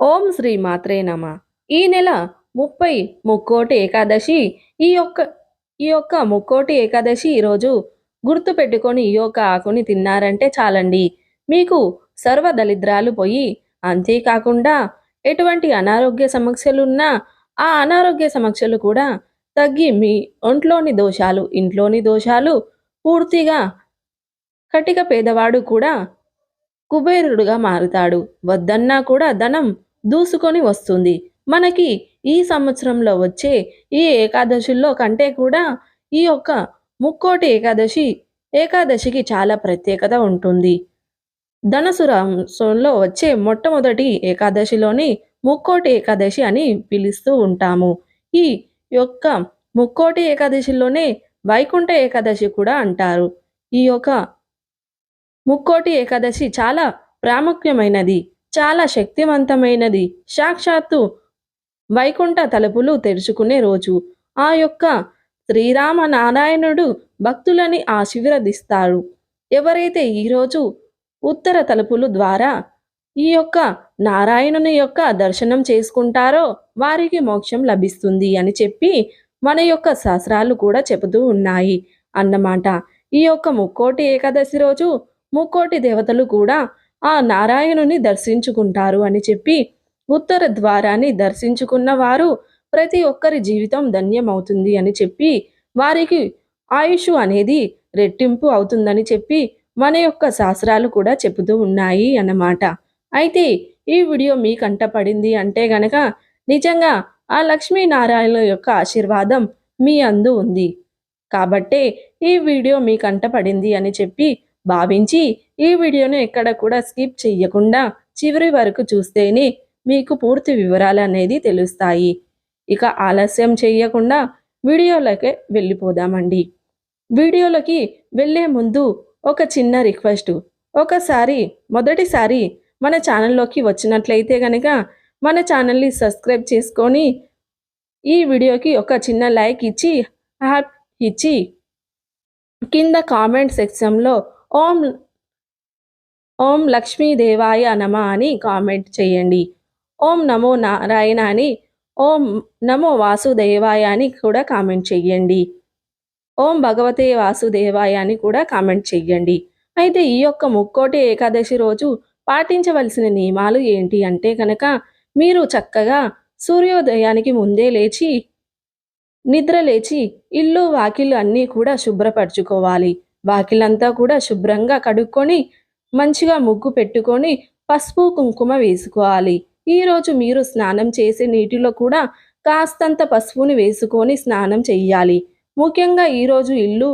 ఓం శ్రీ మాత్రే నమ. ఈ నెల 30 ముక్కోటి ఏకాదశి. ఈ యొక్క ఈ యొక్క ముక్కోటి ఏకాదశి ఈరోజు గుర్తుపెట్టుకొని ఈ యొక్క ఆకుని తిన్నారంటే చాలండి. మీకు సర్వ దరిద్రాలు పోయి, అంతేకాకుండా ఎటువంటి అనారోగ్య సమస్యలున్నా ఆ అనారోగ్య సమస్యలు కూడా తగ్గి మీ ఒంట్లోని దోషాలు, ఇంట్లోని దోషాలు పూర్తిగా కటిక పేదవాడు కూడా కుబేరుడుగా మారుతాడు. వద్దన్నా కూడా ధనం దూసుకొని వస్తుంది. మనకి ఈ సంవత్సరంలో వచ్చే ఈ ఏకాదశుల్లో కంటే కూడా ఈ యొక్క ముక్కోటి ఏకాదశికి చాలా ప్రత్యేకత ఉంటుంది. ధనుసు రాశిలో వచ్చే మొట్టమొదటి ఏకాదశిలోని ముక్కోటి ఏకాదశి అని పిలుస్తూ ఉంటాము. ఈ యొక్క ముక్కోటి ఏకాదశిలోనే వైకుంఠ ఏకాదశి కూడా అంటారు. ఈ యొక్క ముక్కోటి ఏకాదశి చాలా ప్రాముఖ్యమైనది, చాలా శక్తివంతమైనది. సాక్షాత్తు వైకుంఠ తలుపులు తెరుచుకునే రోజు. ఆ యొక్క శ్రీరామనారాయణుడు భక్తులని ఆశీర్వదిస్తారు. ఎవరైతే ఈరోజు ఉత్తర తలుపులు ద్వారా ఈ యొక్క నారాయణుని యొక్క దర్శనం చేసుకుంటారో వారికి మోక్షం లభిస్తుంది అని చెప్పి మన యొక్క శాస్త్రాలు కూడా చెబుతూ ఉన్నాయి అన్నమాట. ఈ యొక్క ముక్కోటి ఏకాదశి రోజు ముక్కోటి దేవతలు కూడా ఆ నారాయణుని దర్శించుకుంటారు అని చెప్పి, ఉత్తర ద్వారాన్ని దర్శించుకున్న వారు ప్రతి ఒక్కరి జీవితం ధన్యమవుతుంది అని చెప్పి, వారికి ఆయుష్ అనేది రెట్టింపు అవుతుందని చెప్పి మన యొక్క శాస్త్రాలు కూడా చెబుతూ ఉన్నాయి అన్నమాట. అయితే ఈ వీడియో మీ కంట పడింది అంటే గనక నిజంగా ఆ లక్ష్మీనారాయణ యొక్క ఆశీర్వాదం మీ అందు ఉంది. కాబట్టే ఈ వీడియో మీ కంట పడింది అని చెప్పి భావించి ఈ వీడియోను ఎక్కడ కూడా స్కిప్ చెయ్యకుండా చివరి వరకు చూస్తేనే మీకు పూర్తి వివరాలు అనేది తెలుస్తాయి. ఇక ఆలస్యం చేయకుండా వీడియోలోకి వెళ్ళిపోదామండి. వీడియోలోకి వెళ్ళే ముందు ఒక చిన్న రిక్వెస్ట్. మొదటిసారి మన ఛానల్లోకి వచ్చినట్లయితే కనుక మన ఛానల్ని సబ్స్క్రైబ్ చేసుకొని ఈ వీడియోకి ఒక చిన్న లైక్ ఇచ్చి కింద కామెంట్ సెక్షన్లో ఓం ఓం లక్ష్మీదేవాయ నమ అని కామెంట్ చేయండి. ఓం నమో నారాయణ అని, ఓం నమో వాసుదేవాయ అని కూడా కామెంట్ చెయ్యండి. ఓం భగవతే వాసుదేవాయ అని కూడా కామెంట్ చెయ్యండి. అయితే ఈ యొక్క ముక్కోటి ఏకాదశి రోజు పాటించవలసిన నియమాలు ఏంటి అంటే కనుక, మీరు చక్కగా సూర్యోదయానికి ముందే నిద్ర లేచి ఇల్లు వాకిళ్ళు అన్నీ కూడా శుభ్రపరచుకోవాలి. వాకిలంతా కూడా శుభ్రంగా కడుక్కొని మంచిగా ముగ్గు పెట్టుకొని పసుపు కుంకుమ వేసుకోవాలి. ఈరోజు మీరు స్నానం చేసే నీటిలో కూడా కాస్తంత పసుపుని వేసుకొని స్నానం చెయ్యాలి. ముఖ్యంగా ఈరోజు ఇల్లు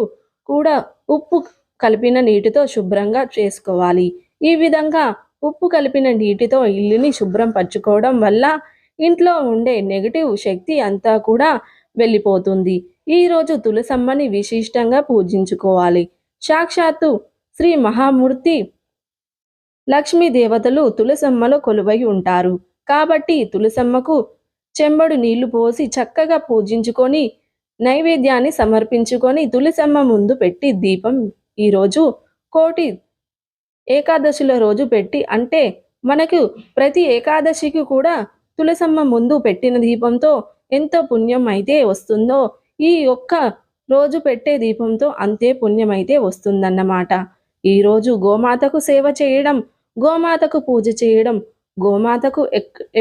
కూడా ఉప్పు కలిపిన నీటితో శుభ్రంగా చేసుకోవాలి. ఈ విధంగా ఉప్పు కలిపిన నీటితో ఇల్లుని శుభ్రం పరచుకోవడం వల్ల ఇంట్లో ఉండే నెగటివ్ శక్తి అంతా కూడా వెళ్ళిపోతుంది. ఈరోజు తులసమ్మని విశిష్టంగా పూజించుకోవాలి. సాక్షాత్తు శ్రీ మహామూర్తి లక్ష్మీ దేవతలు తులసమ్మలో కొలువై ఉంటారు. కాబట్టి తులసమ్మకు చెంబడు నీళ్లు పోసి చక్కగా పూజించుకొని నైవేద్యాన్ని సమర్పించుకొని తులసమ్మ ముందు పెట్టి దీపం ఈరోజు కోటి ఏకాదశుల రోజు పెట్టి, అంటే మనకు ప్రతి ఏకాదశికి కూడా తులసమ్మ ముందు పెట్టిన దీపంతో ఎంత పుణ్యం అయితే వస్తుందో ఈ ఒక్క రోజు పెట్టే దీపంతో అంతే పుణ్యం అయితే వస్తుందన్నమాట. ఈరోజు గోమాతకు సేవ చేయడం, గోమాతకు పూజ చేయడం, గోమాతకు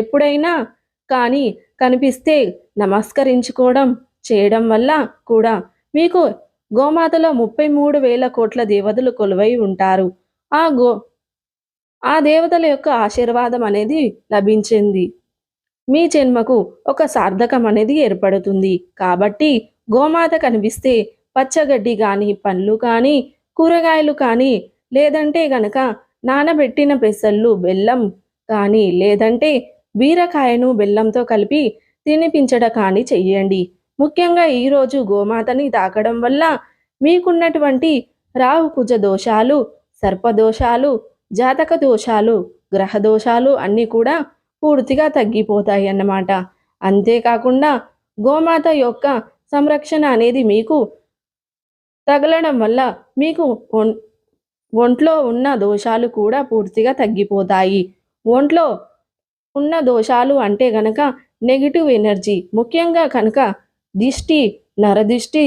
ఎప్పుడైనా కానీ కనిపిస్తే నమస్కరించుకోవడం చేయడం వల్ల కూడా మీకు గోమాతలో 33,000 కోట్ల దేవతలు కొలువై ఉంటారు. ఆ దేవతల యొక్క ఆశీర్వాదం అనేది లభించింది. మీ జన్మకు ఒక సార్థకం అనేది ఏర్పడుతుంది. కాబట్టి గోమాత కనిపిస్తే పచ్చగడ్డి కానీ, పండ్లు కానీ, కూరగాయలు కానీ, లేదంటే గనక నానబెట్టిన పెసళ్ళు, బెల్లం కానీ, లేదంటే బీరకాయను బెల్లంతో కలిపి తినిపించడం కానీ చెయ్యండి. ముఖ్యంగా ఈరోజు గోమాతని తాకడం వల్ల మీకున్నటువంటి రాహుకుజ దోషాలు, సర్పదోషాలు, జాతక దోషాలు, గ్రహ దోషాలు అన్నీ కూడా పూర్తిగా తగ్గిపోతాయి అన్నమాట. అంతేకాకుండా గోమాత యొక్క సంరక్షణ అనేది మీకు తగలడం వల్ల మీకు ఒంట్లో ఉన్న దోషాలు కూడా పూర్తిగా తగ్గిపోతాయి. ఒంట్లో ఉన్న దోషాలు అంటే గనక నెగిటివ్ ఎనర్జీ, ముఖ్యంగా కనుక దిష్టి, నరదిష్టి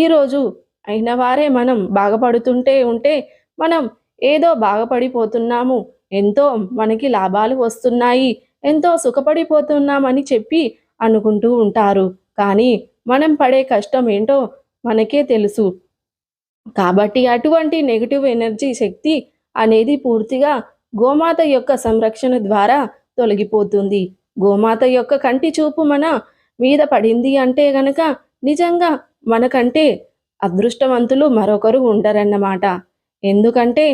ఈరోజు అయిన వారే మనం బాగుపడుతుంటే ఉంటే మనం ఏదో బాగుపడిపోతున్నాము, ఎంతో మనకి లాభాలు వస్తున్నాయి, ఎంతో సుఖపడిపోతున్నామని చెప్పి అనుకుంటూ ఉంటారు. కానీ మనం పడే కష్టం ఏంటో మనకే తెలుసు. కాబట్టి అటువంటి నెగెటివ్ ఎనర్జీ శక్తి అనేది పూర్తిగా గోమాత యొక్క సంరక్షణ ద్వారా తొలగిపోతుంది. గోమాత యొక్క కంటి చూపు మన మీద పడింది అంటే గనక నిజంగా మనకంటే అదృష్టవంతులు మరొకరు ఉండరన్నమాట. ఎందుకంటే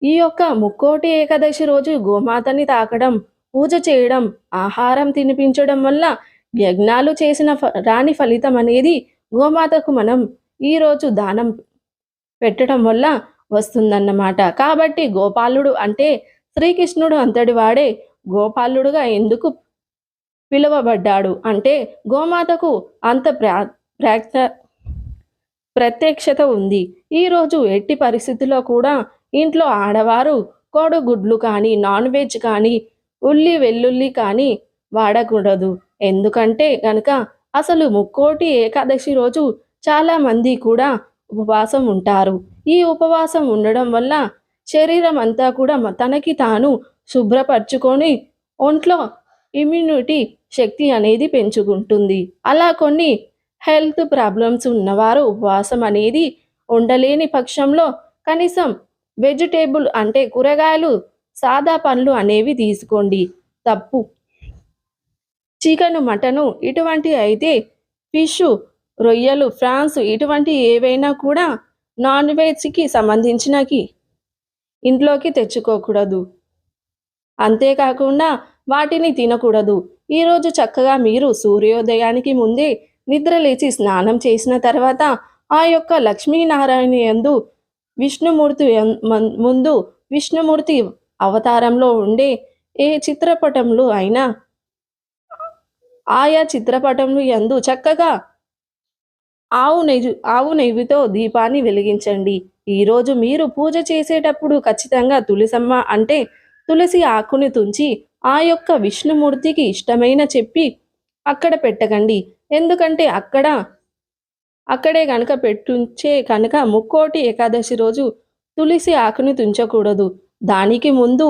ఈ యొక్క ముక్కోటి ఏకాదశి రోజు గోమాతని తాకడం, పూజ చేయడం, ఆహారం తినిపించడం వల్ల యజ్ఞాలు చేసిన రాని ఫలితం అనేది గోమాతకు మనం ఈరోజు దానం పెట్టడం వల్ల వస్తుందన్నమాట. కాబట్టి గోపాలుడు అంటే శ్రీకృష్ణుడు అంతటి వాడే గోపాలుడుగా ఎందుకు పిలువబడ్డాడు అంటే గోమాతకు అంత ప్రత్యక్షత ఉంది. ఈరోజు ఎట్టి పరిస్థితుల్లో కూడా ఇంట్లో ఆడవారు కోడిగుడ్లు కానీ, నాన్ వెజ్ కానీ, ఉల్లి వెల్లుల్లి కానీ వాడకూడదు. ఎందుకంటే కనుక అసలు ముక్కోటి ఏకాదశి రోజు చాలామంది కూడా ఉపవాసం ఉంటారు. ఈ ఉపవాసం ఉండడం వల్ల శరీరం అంతా కూడా తనకి తాను శుభ్రపరచుకొని ఒంట్లో ఇమ్యూనిటీ శక్తి అనేది పెంచుకుంటుంది. అలా కొన్ని హెల్త్ ప్రాబ్లమ్స్ ఉన్నవారు ఉపవాసం అనేది ఉండలేని పక్షంలో కనీసం వెజిటేబుల్ అంటే కూరగాయలు, సాదా పండ్లు అనేవి తీసుకోండి. తప్పు చికెను, మటను ఇటువంటి అయితే ఫిష్, రొయ్యలు, ఫ్రాన్స్ ఇటువంటి ఏవైనా కూడా నాన్ వెజ్కి సంబంధించినకి ఇంట్లోకి తెచ్చుకోకూడదు. అంతేకాకుండా వాటిని తినకూడదు. ఈరోజు చక్కగా మీరు సూర్యోదయానికి ముందే నిద్రలేచి స్నానం చేసిన తర్వాత ఆ యొక్క లక్ష్మీనారాయణ యందు విష్ణుమూర్తి ముందు విష్ణుమూర్తి అవతారంలో ఉండే ఏ చిత్రపటంలో అయినా ఆయా చిత్రపటంలో యందు చక్కగా ఆవు నెయ్యితో దీపాన్ని వెలిగించండి. ఈరోజు మీరు పూజ చేసేటప్పుడు ఖచ్చితంగా తులసమ్మ అంటే తులసి ఆకుని తుంచి ఆ యొక్క విష్ణుమూర్తికి ఇష్టమైన చెప్పి అక్కడ పెట్టకండి. ఎందుకంటే అక్కడే కనుక పెట్టుంచే కనుక ముక్కోటి ఏకాదశి రోజు తులసి ఆకుని తుంచకూడదు. దానికి ముందు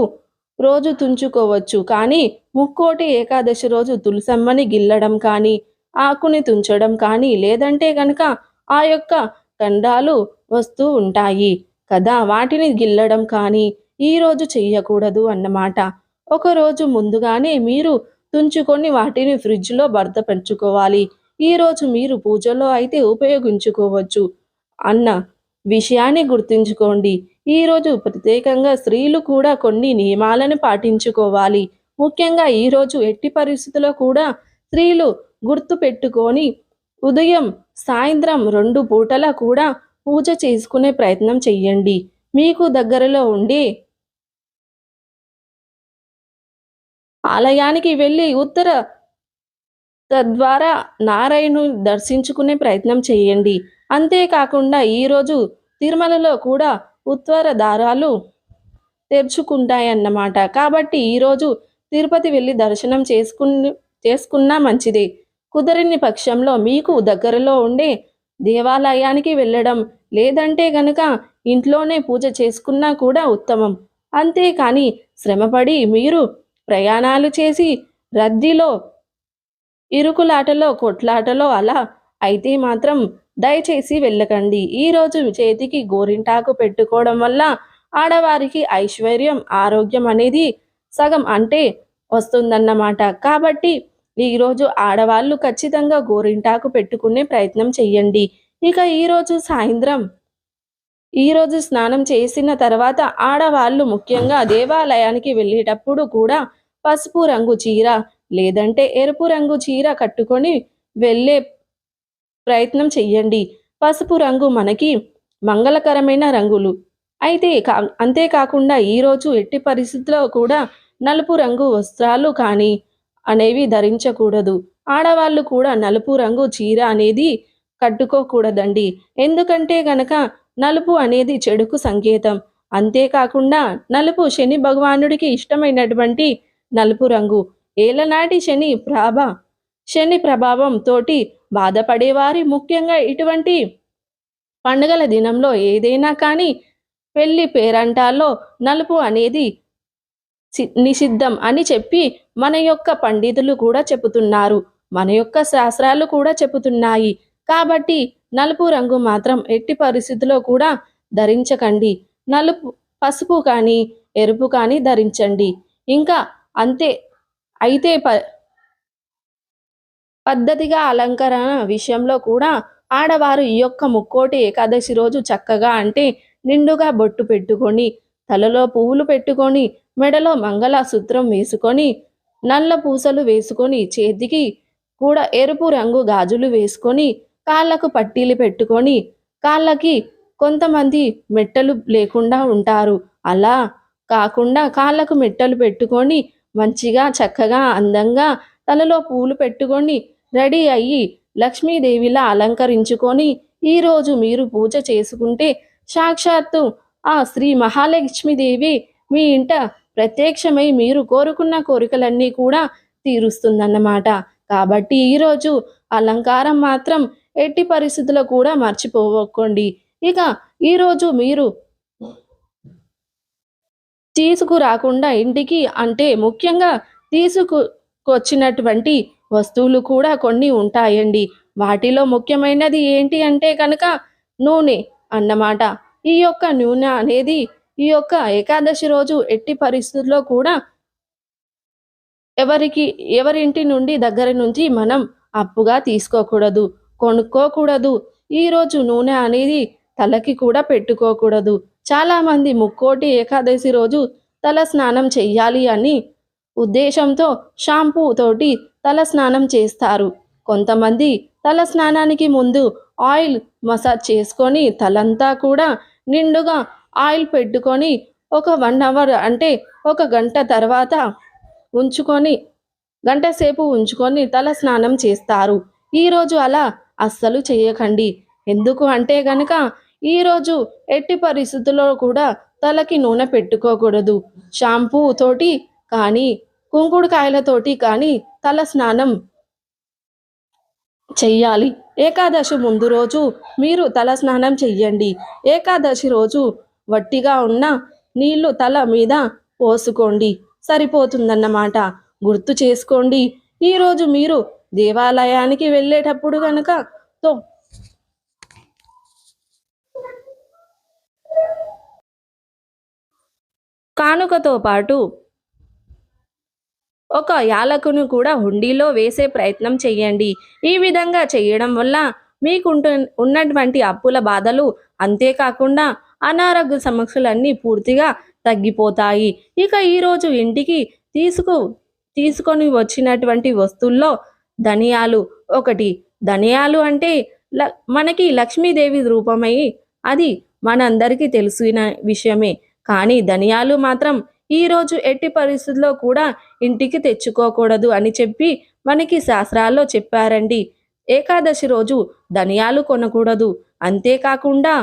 రోజు తుంచుకోవచ్చు. కానీ ముక్కోటి ఏకాదశి రోజు తులసమ్మని గిల్లడం కానీ, ఆకుని తుంచడం కానీ, లేదంటే కనుక ఆ యొక్క కండాలు వస్తూ ఉంటాయి కదా, వాటిని గిల్లడం కానీ ఈరోజు చెయ్యకూడదు అన్నమాట. ఒకరోజు ముందుగానే మీరు తుంచుకొని వాటిని ఫ్రిడ్జ్లో భద్రపరచుకోవాలి. ఈరోజు మీరు పూజలో అయితే ఉపయోగించుకోవచ్చు అన్న విషయాన్ని గుర్తుంచుకోండి. ఈరోజు ప్రత్యేకంగా స్త్రీలు కూడా కొన్ని నియమాలను పాటించుకోవాలి. ముఖ్యంగా ఈరోజు ఎట్టి పరిస్థితుల్లో కూడా స్త్రీలు గుర్తు పెట్టుకొని ఉదయం, సాయంత్రం 2 పూటలా కూడా పూజ చేసుకునే ప్రయత్నం చెయ్యండి. మీకు దగ్గరలో ఉండే ఆలయానికి వెళ్ళి ఉత్తర తద్వారా నారాయణుని దర్శించుకునే ప్రయత్నం చేయండి. అంతేకాకుండా ఈరోజు తిరుమలలో కూడా ఉత్తర దారాలు తెరుచుకుంటాయన్నమాట. కాబట్టి ఈరోజు తిరుపతి వెళ్ళి దర్శనం చేసుకున్నా మంచిదే. కుదరని పక్షంలో మీకు దగ్గరలో ఉండే దేవాలయానికి వెళ్ళడం, లేదంటే గనక ఇంట్లోనే పూజ చేసుకున్నా కూడా ఉత్తమం. అంతేకాని శ్రమపడి మీరు ప్రయాణాలు చేసి రద్దీలో, ఇరుకులాటలో, కొట్లాటలో అలా అయితే మాత్రం దయచేసి వెళ్ళకండి. ఈరోజు చేతికి గోరింటాకు పెట్టుకోవడం వల్ల ఆడవారికి ఐశ్వర్యం, ఆరోగ్యం అనేది సగం అంటే వస్తుందన్నమాట. కాబట్టి ఈరోజు ఆడవాళ్ళు ఖచ్చితంగా గోరింటాకు పెట్టుకునే ప్రయత్నం చెయ్యండి. ఇక ఈరోజు స్నానం చేసిన తర్వాత ఆడవాళ్ళు ముఖ్యంగా దేవాలయానికి వెళ్ళేటప్పుడు కూడా పసుపు రంగు చీర లేదంటే ఎరుపు రంగు చీర కట్టుకొని వెళ్ళే ప్రయత్నం చెయ్యండి. పసుపు రంగు మనకి మంగళకరమైన రంగులు అయితే అంతేకాకుండా ఈరోజు ఎట్టి పరిస్థితుల్లో కూడా నలుపు రంగు వస్త్రాలు కానీ అనేవి ధరించకూడదు. ఆడవాళ్ళు కూడా నలుపు రంగు చీర అనేది కట్టుకోకూడదండి. ఎందుకంటే గనక నలుపు అనేది చెడుకు సంకేతం. అంతేకాకుండా నలుపు శని భగవానుడికి ఇష్టమైనటువంటి నలుపు రంగు. ఏలనాటి శని ప్రభావం తోటి బాధపడేవారి ముఖ్యంగా ఇటువంటి పండుగల దినంలో ఏదైనా కానీ పెళ్లి పేరంటాల్లో నలుపు అనేది నిషిద్ధం అని చెప్పి మన యొక్క పండితులు కూడా చెబుతున్నారు. మన యొక్క శాస్త్రాలు కూడా చెబుతున్నాయి. కాబట్టి నలుపు రంగు మాత్రం ఎట్టి పరిస్థితుల్లో కూడా ధరించకండి. నలుపు పసుపు కానీ ఎరుపు కానీ ధరించండి. ఇంకా అంతే. అయితే పద్ధతిగా అలంకరణ విషయంలో కూడా ఆడవారు ఈ యొక్క ముక్కోటి ఏకాదశి రోజు చక్కగా అంటే నిండుగా బొట్టు పెట్టుకొని, తలలో పువ్వులు పెట్టుకొని, మెడలో మంగళసూత్రం వేసుకొని, నల్ల పూసలు వేసుకొని, చేతికి కూడా ఎరుపు రంగు గాజులు వేసుకొని, కాళ్ళకు పట్టీలు పెట్టుకొని, కాళ్ళకి కొంతమంది మెట్టలు లేకుండా ఉంటారు. అలా కాకుండా కాళ్ళకు మెట్టలు పెట్టుకొని మంచిగా చక్కగా అందంగా తలలో పూలు పెట్టుకొని రెడీ అయ్యి లక్ష్మీదేవిలా అలంకరించుకొని ఈరోజు మీరు పూజ చేసుకుంటే సాక్షాత్తు ఆ శ్రీ మహాలక్ష్మీదేవి మీ ఇంట ప్రత్యక్షమై మీరు కోరుకున్న కోరికలన్నీ కూడా తీరుస్తుందన్నమాట. కాబట్టి ఈరోజు అలంకారం మాత్రం ఎట్టి పరిస్థితుల్లో కూడా మర్చిపోకండి. ఇక ఈరోజు మీరు తీసుకురాకుండా ఇంటికి అంటే ముఖ్యంగా తీసుకొచ్చినటువంటి వస్తువులు కూడా కొన్ని ఉంటాయండి. వాటిలో ముఖ్యమైనది ఏంటి అంటే కనుక నూనె అన్నమాట. ఈ యొక్క నూనె అనేది ఈ యొక్క ఏకాదశి రోజు ఎట్టి పరిస్థితుల్లో కూడా ఎవరింటి నుండి దగ్గర నుంచి మనం అప్పుగా తీసుకోకూడదు, కొనుక్కోకూడదు. ఈరోజు నూనె అనేది తలకి కూడా పెట్టుకోకూడదు. చాలామంది ముక్కోటి ఏకాదశి రోజు తల స్నానం చెయ్యాలి అని ఉద్దేశంతో షాంపూ తోటి తల స్నానం చేస్తారు. కొంతమంది తల స్నానానికి ముందు ఆయిల్ మసాజ్ చేసుకొని తలంతా కూడా నిండుగా ఆయిల్ పెట్టుకొని ఒక 1 అవర్ అంటే ఒక గంట తర్వాత గంట సేపు ఉంచుకొని తల స్నానం చేస్తారు. ఈరోజు అలా అస్సలు చేయకండి. ఎందుకు అంటే గనక ఈరోజు ఎట్టి పరిస్థితుల్లో కూడా తలకి నూనె పెట్టుకోకూడదు. షాంపూ తోటి కానీ కుంకుడుకాయలతోటి కానీ తల స్నానం చెయ్యాలి. ఏకాదశి ముందు రోజు మీరు తల స్నానం చెయ్యండి. ఏకాదశి రోజు వట్టిగా ఉన్న నీళ్లు తల మీద పోసుకోండి, సరిపోతుందన్నమాట. గుర్తు చేసుకోండి. ఈరోజు మీరు దేవాలయానికి వెళ్ళేటప్పుడు కనుక కానుకతో పాటు ఒక యాలకును కూడా హుండీలో వేసే ప్రయత్నం చేయండి. ఈ విధంగా చేయడం వల్ల ఉన్నటువంటి అప్పుల బాధలు అంతేకాకుండా అనారోగ్య సమస్యలన్నీ పూర్తిగా తగ్గిపోతాయి. ఇక ఈరోజు ఇంటికి తీసుకొని వచ్చినటువంటి వస్తువుల్లో ధనియాలు ఒకటి. ధనియాలు అంటే మనకి లక్ష్మీదేవి రూపమై అది మనందరికీ తెలిసిన విషయమే. కానీ ధనియాలు మాత్రం ఈరోజు ఎట్టి పరిస్థితుల్లో కూడా ఇంటికి తెచ్చుకోకూడదు అని చెప్పి మనకి శాస్త్రాల్లో చెప్పారండి. ఏకాదశి రోజు ధనియాలు కొనకూడదు. అంతేకాకుండా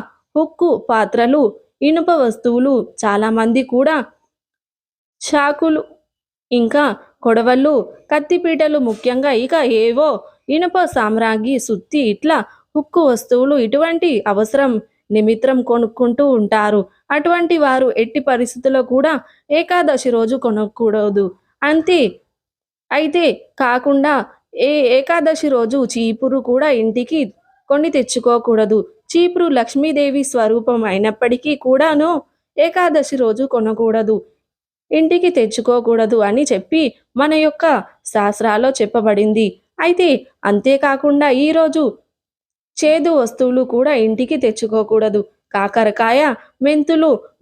ఉక్కు పాత్రలు, ఇనుప వస్తువులు, చాలామంది కూడా చాకులు, ఇంకా కొడవళ్ళు, కత్తిపీటలు, ముఖ్యంగా ఇక ఏవో ఇనుప సామ్రాజ్ఞి, సుత్తి, ఇట్లా ఉక్కు వస్తువులు ఇటువంటి అవసరం నిమిత్తం కొనుక్కుంటూ ఉంటారు. అటువంటి వారు ఎట్టి పరిస్థితుల్లో కూడా ఏకాదశి రోజు కొనకూడదు. అయితే కాకుండా ఏకాదశి రోజు చీపురు కూడా ఇంటికి కొని తెచ్చుకోకూడదు. చీపురు లక్ష్మీదేవి స్వరూపం అయినప్పటికీ కూడాను ఏకాదశి రోజు కొనకూడదు, ఇంటికి తెచ్చుకోకూడదు అని చెప్పి మన యొక్క శాస్త్రాల్లో చెప్పబడింది. అయితే అంతేకాకుండా ఈరోజు చేదు వస్తువులు కూడా ఇంటికి తెచ్చుకోకూడదు. కాకరకాయ,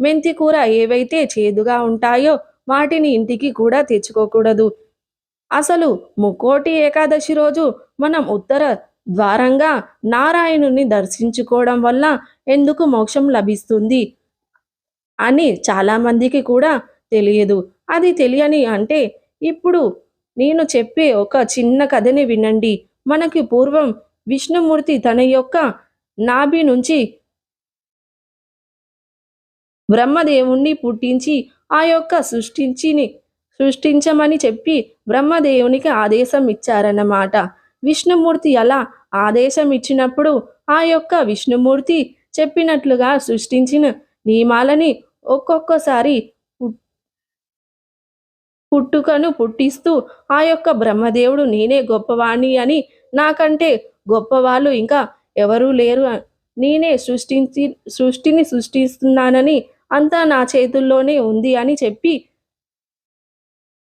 మెంతి కూర ఏవైతే చేదుగా ఉంటాయో వాటిని ఇంటికి కూడా తెచ్చుకోకూడదు. అసలు ముక్కోటి ఏకాదశి రోజు మనం ఉత్తర ద్వారంగా నారాయణుని దర్శించుకోవడం వల్ల ఎందుకు మోక్షం లభిస్తుంది అని చాలామందికి కూడా తెలియదు. అది తెలియని అంటే ఇప్పుడు నేను చెప్పే ఒక చిన్న కథని వినండి. మనకి పూర్వం విష్ణుమూర్తి తన యొక్క నాభి నుంచి బ్రహ్మదేవుణ్ణి పుట్టించి ఆ యొక్క సృష్టించమని చెప్పి బ్రహ్మదేవునికి ఆదేశం ఇచ్చారన్నమాట. విష్ణుమూర్తి అలా ఆదేశం ఇచ్చినప్పుడు ఆ యొక్క విష్ణుమూర్తి చెప్పినట్లుగా సృష్టించిన నియమాలని ఒక్కొక్కసారి పుట్టుకను పుట్టిస్తూ ఆ యొక్క బ్రహ్మదేవుడు నేనే గొప్పవాణ్ణి అని, నాకంటే గొప్పవాళ్ళు ఇంకా ఎవరూ లేరు, నేనే సృష్టిని సృష్టిస్తున్నానని, అంతా నా చేతుల్లోనే ఉంది అని చెప్పి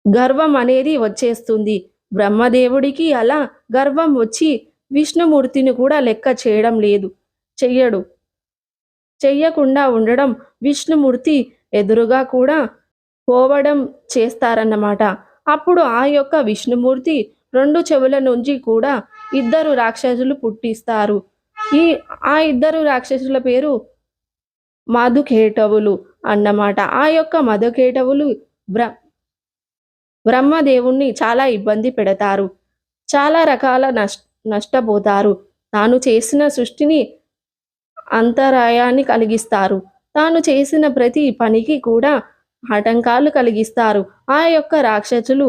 గర్వం అనేది వచ్చేస్తుంది. బ్రహ్మదేవుడికి అలా గర్వం వచ్చి విష్ణుమూర్తిని కూడా లెక్క చేయడం లేదు, చెయ్యడు. చెయ్యకుండా ఉండడం, విష్ణుమూర్తి ఎదురుగా కూడా పోవడం చేస్తారన్నమాట. అప్పుడు ఆ యొక్క విష్ణుమూర్తి 2 చెవుల నుంచి కూడా ఇద్దరు రాక్షసులు పుట్టిస్తారు. ఆ ఇద్దరు రాక్షసుల పేరు మధుకేటవులు అన్నమాట. ఆ యొక్క మధుకేటవులు బ్రహ్మదేవుణ్ణి చాలా ఇబ్బంది పెడతారు. చాలా రకాల నష్టపోతారు. తాను చేసిన సృష్టిని అంతరాయాన్ని కలిగిస్తారు. తాను చేసిన ప్రతి పనికి కూడా ఆటంకాలు కలిగిస్తారు. ఆ యొక్క రాక్షసులు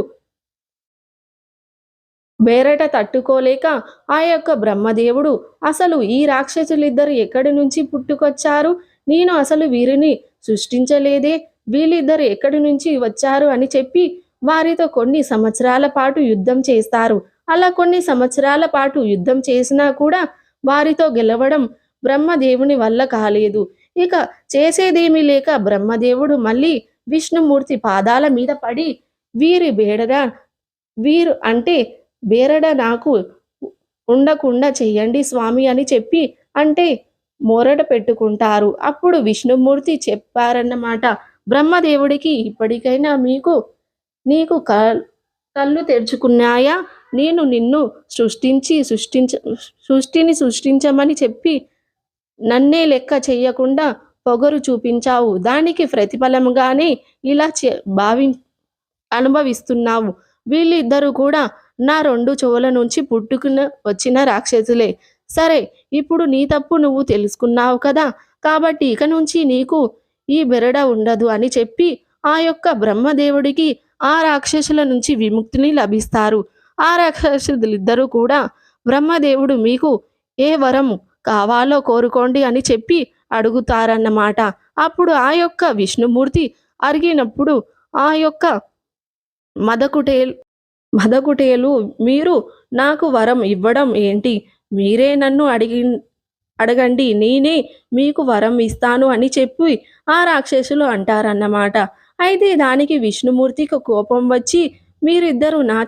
బేరట తట్టుకోలేక ఆ యొక్క బ్రహ్మదేవుడు అసలు ఈ రాక్షసులిద్దరు ఎక్కడి నుంచి పుట్టుకొచ్చారు, నేను అసలు వీరిని సృష్టించలేదే, వీళ్ళిద్దరు ఎక్కడి నుంచి వచ్చారు అని చెప్పి వారితో కొన్ని సంవత్సరాల పాటు యుద్ధం చేస్తారు. అలా కొన్ని సంవత్సరాల పాటు యుద్ధం చేసినా కూడా వారితో గెలవడం బ్రహ్మదేవుని వల్ల కాలేదు. ఇక చేసేదేమీ లేక బ్రహ్మదేవుడు మళ్ళీ విష్ణుమూర్తి పాదాల మీద పడి వీరు అంటే బేరడ నాకు ఉండకుండా చెయ్యండి స్వామి అని చెప్పి అంటే మొరట పెట్టుకుంటారు. అప్పుడు విష్ణుమూర్తి చెప్పారన్నమాట, బ్రహ్మదేవుడికి ఇప్పటికైనా నీకు కళ్ళు తెరుచుకున్నాయా? నేను నిన్ను సృష్టిని సృష్టించమని చెప్పి నన్నే లెక్క చెయ్యకుండా పొగరు చూపించావు. దానికి ప్రతిఫలంగానే ఇలా అనుభవిస్తున్నావు. వీళ్ళిద్దరూ కూడా నా 2 చెవుల నుంచి పుట్టుకుని వచ్చిన రాక్షసులే. సరే, ఇప్పుడు నీ తప్పు నువ్వు తెలుసుకున్నావు కదా, కాబట్టి ఇక నుంచి నీకు ఈ బెరడ ఉండదు అని చెప్పి ఆ యొక్క బ్రహ్మదేవుడికి ఆ రాక్షసుల నుంచి విముక్తిని లభిస్తారు. ఆ రాక్షసులిద్దరూ కూడా బ్రహ్మదేవుడు మీకు ఏ వరం కావాలో కోరుకోండి అని చెప్పి అడుగుతారన్నమాట. అప్పుడు ఆ యొక్క విష్ణుమూర్తి అడిగినప్పుడు ఆ యొక్క మదకుటేలు మీరు నాకు వరం ఇవ్వడం ఏంటి? మీరే నన్ను అడగండి, నేనే మీకు వరం ఇస్తాను అని చెప్పి ఆ రాక్షసులు అంటారన్నమాట. అయితే దానికి విష్ణుమూర్తికి కోపం వచ్చి మీరిద్దరూ నా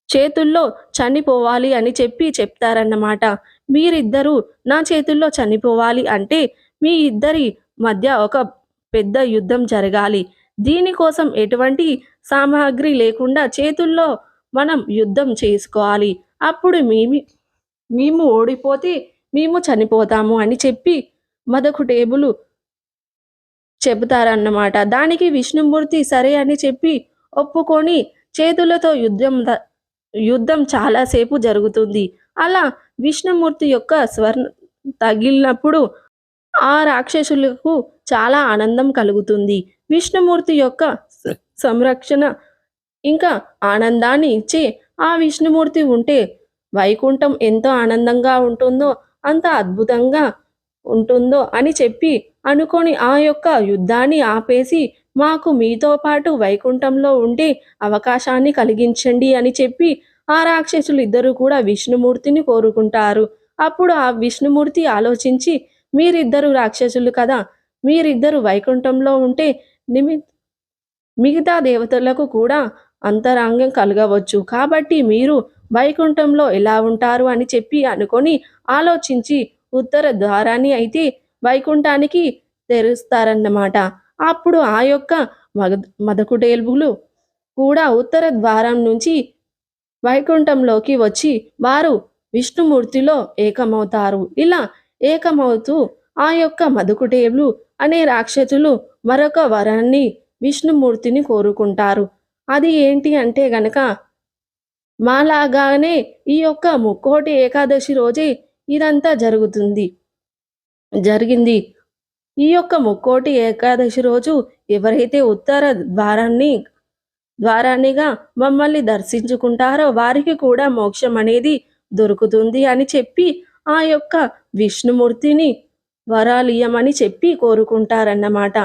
చేతుల్లో చనిపోవాలి అని చెప్పి చెప్తారన్నమాట. మీరిద్దరూ నా చేతుల్లో చనిపోవాలి అంటే మీ ఇద్దరి మధ్య ఒక పెద్ద యుద్ధం జరగాలి. దీనికోసం ఎటువంటి సామాగ్రి లేకుండా చేతుల్లో మనం యుద్ధం చేసుకోవాలి. అప్పుడు మేము ఓడిపోతే మేము చనిపోతాము అని చెప్పి మదకుటేబులు చెబుతారన్నమాట. దానికి విష్ణుమూర్తి సరే అని చెప్పి ఒప్పుకొని చేతులతో యుద్ధం చాలాసేపు జరుగుతుంది. అలా విష్ణుమూర్తి యొక్క స్వర్ణ తగిలినప్పుడు ఆ రాక్షసులకు చాలా ఆనందం కలుగుతుంది. విష్ణుమూర్తి యొక్క సంరక్షణ ఇంకా ఆనందాన్ని ఇచ్చే ఆ విష్ణుమూర్తి ఉంటే వైకుంఠం ఎంతో ఆనందంగా ఉంటుందో, అంత అద్భుతంగా ఉంటుందో అని చెప్పి అనుకొని ఆ యొక్క యుద్ధాన్ని ఆపేసి మాకు మీతో పాటు వైకుంఠంలో ఉండే అవకాశాన్ని కలిగించండి అని చెప్పి ఆ రాక్షసులు ఇద్దరు కూడా విష్ణుమూర్తిని కోరుకుంటారు. అప్పుడు ఆ విష్ణుమూర్తి ఆలోచించి మీరిద్దరు రాక్షసులు కదా, మీరిద్దరు వైకుంఠంలో ఉంటే మిగతా దేవతలకు కూడా అంతరాంగం కలగవచ్చు, కాబట్టి మీరు వైకుంఠంలో ఎలా ఉంటారు అని చెప్పి అనుకొని ఆలోచించి ఉత్తర ద్వారాన్ని అయితే వైకుంఠానికి తెరుస్తారన్నమాట. అప్పుడు ఆ యొక్క మదకుటేల్బులు కూడా ఉత్తర ద్వారం నుంచి వైకుంఠంలోకి వచ్చి వారు విష్ణుమూర్తిలో ఏకమవుతారు. ఇలా ఏకమవుతూ ఆ యొక్క మదకుటేలు అనే రాక్షసులు మరొక వరాన్ని విష్ణుమూర్తిని కోరుకుంటారు. అది ఏంటి అంటే గనక మాలాగానే ఈ యొక్క ముక్కోటి ఏకాదశి రోజే ఇదంతా జరిగింది. ఈ యొక్క ముక్కోటి ఏకాదశి రోజు ఎవరైతే ఉత్తర ద్వారాన్నిగా మమ్మల్ని దర్శించుకుంటారో వారికి కూడా మోక్షం అనేది దొరుకుతుంది అని చెప్పి ఆ యొక్క విష్ణుమూర్తిని వరాలియమని చెప్పి కోరుకుంటారన్నమాట.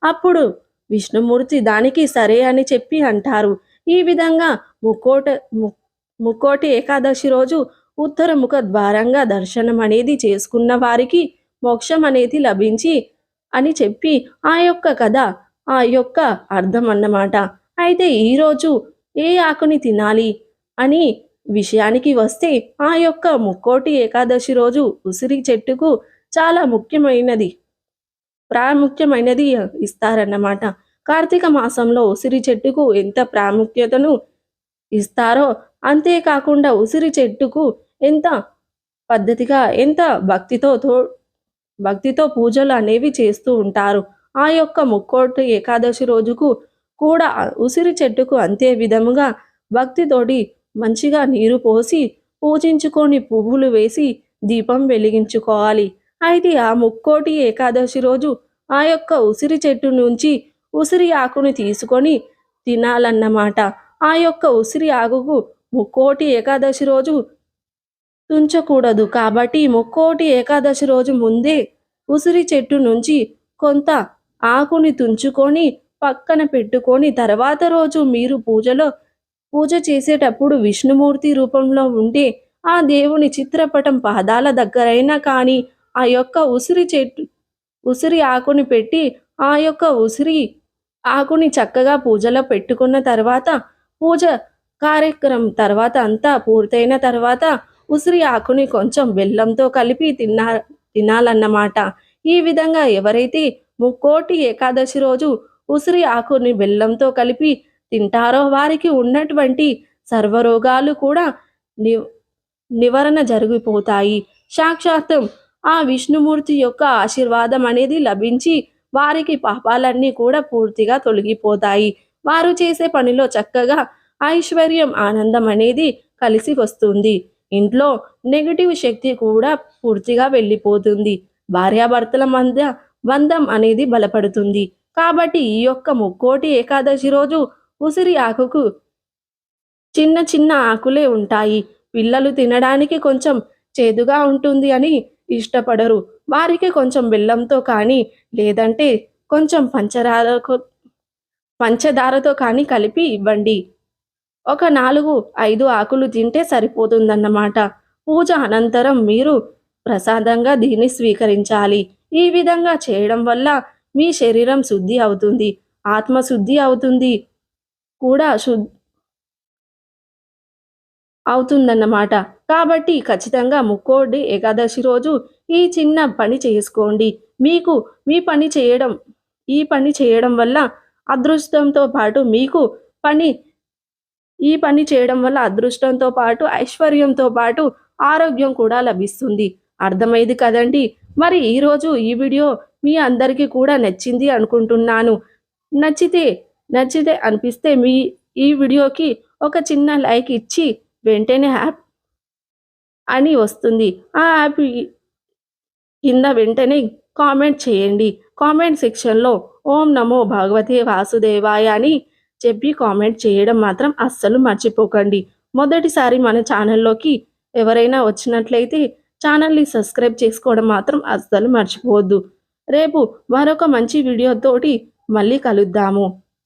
అప్పుడు విష్ణుమూర్తి దానికి సరే అని చెప్పి అంటారు. ఈ విధంగా ముక్కోట ముక్కోటి ఏకాదశి రోజు ఉత్తరముఖ ద్వారంగా దర్శనం అనేది చేసుకున్న వారికి మోక్షం అనేది లభించి అని చెప్పి ఆ యొక్క కథ ఆ యొక్క అర్థం అన్నమాట. అయితే ఈరోజు ఏ ఆకుని తినాలి అని విషయానికి వస్తే ఆ యొక్క ముక్కోటి ఏకాదశి రోజు ఉసిరి చెట్టుకు చాలా ప్రాముఖ్యమైనది ఇస్తారన్నమాట. కార్తీక మాసంలో ఉసిరి చెట్టుకు ఎంత ప్రాముఖ్యతను ఇస్తారో అంతేకాకుండా ఉసిరి చెట్టుకు ఎంత పద్ధతిగా ఎంత భక్తితో పూజలు అనేవి చేస్తూ ఉంటారు. ఆ యొక్క ముక్కోటి ఏకాదశి రోజుకు కూడా ఉసిరి చెట్టుకు అంతే విధముగా భక్తితోటి మంచిగా నీరు పోసి పూజించుకొని పువ్వులు వేసి దీపం వెలిగించుకోవాలి. అయితే ఆ ముక్కోటి ఏకాదశి రోజు ఆ యొక్క ఉసిరి చెట్టు నుంచి ఉసిరి ఆకుని తీసుకొని తినాలన్నమాట. ఆ యొక్క ఉసిరి ఆకుకు ముక్కోటి ఏకాదశి రోజు తుంచకూడదు. కాబట్టి ముక్కోటి ఏకాదశి రోజు ముందే ఉసిరి చెట్టు నుంచి కొంత ఆకుని తుంచుకొని పక్కన పెట్టుకొని తర్వాత రోజు మీరు పూజ చేసేటప్పుడు విష్ణుమూర్తి రూపంలో ఉంటే ఆ దేవుని చిత్రపటం పాదాల దగ్గరైనా కానీ ఆ యొక్క ఉసిరి ఆకుని పెట్టి ఆ యొక్క ఉసిరి ఆకుని చక్కగా పూజలో పెట్టుకున్న తర్వాత పూజ కార్యక్రమం తర్వాత అంతా పూర్తయిన తర్వాత ఉసిరి ఆకుని కొంచెం బెల్లంతో కలిపి తినాలన్నమాట. ఈ విధంగా ఎవరైతే ముక్కోటి ఏకాదశి రోజు ఉసిరి ఆకుని బెల్లంతో కలిపి తింటారో వారికి ఉన్నటువంటి సర్వరోగాలు కూడా నివారణ జరిగిపోతాయి. సాక్షాత్తు ఆ విష్ణుమూర్తి యొక్క ఆశీర్వాదం అనేది లభించి వారికి పాపాలన్నీ కూడా పూర్తిగా తొలగిపోతాయి. వారు చేసే పనిలో చక్కగా ఐశ్వర్యం ఆనందం అనేది కలిసి వస్తుంది. ఇంట్లో నెగటివ్ శక్తి కూడా పూర్తిగా వెళ్ళిపోతుంది. భార్యాభర్తల మధ్య బంధం అనేది బలపడుతుంది. కాబట్టి ఈ యొక్క ముక్కోటి ఏకాదశి రోజు ఉసిరి ఆకుకు చిన్న చిన్న ఆకులే ఉంటాయి. పిల్లలు తినడానికి కొంచెం చేదుగా ఉంటుంది అని ఇష్టపడరు. వారికి కొంచెం బెల్లంతో కానీ లేదంటే కొంచెం పంచదారతో కానీ కలిపి ఇవ్వండి. ఒక 4-5 ఆకులు తింటే సరిపోతుందన్నమాట. పూజ అనంతరం మీరు ప్రసాదంగా దీన్ని స్వీకరించాలి. ఈ విధంగా చేయడం వల్ల మీ శరీరం శుద్ధి అవుతుంది, ఆత్మశుద్ధి కూడా అవుతుందన్నమాట. కాబట్టి ఖచ్చితంగా ముక్కోటి ఏకాదశి రోజు ఈ చిన్న పని చేసుకోండి. మీకు ఈ పని చేయడం వల్ల అదృష్టంతో పాటు ఈ పని చేయడం వల్ల అదృష్టంతో పాటు ఐశ్వర్యంతో పాటు ఆరోగ్యం కూడా లభిస్తుంది. అర్థమైంది కదండి. మరి ఈరోజు ఈ వీడియో మీ అందరికీ కూడా నచ్చింది అనుకుంటున్నాను. నచ్చితే అనిపిస్తే ఈ వీడియోకి ఒక చిన్న లైక్ ఇచ్చి వెంటనే యాప్ అని వస్తుంది. ఆ యాప్ కింద వెంటనే కామెంట్ చేయండి. కామెంట్ సెక్షన్లో ఓం నమో భగవతే వాసుదేవాయ అని చెప్పి కామెంట్ చేయడం మాత్రం అస్సలు మర్చిపోకండి. మొదటిసారి మన ఛానల్లోకి ఎవరైనా వచ్చినట్లయితే ఛానల్ని సబ్స్క్రైబ్ చేసుకోవడం మాత్రం అస్సలు మర్చిపోవద్దు. రేపు మరొక మంచి వీడియోతోటి మళ్ళీ కలుద్దాము.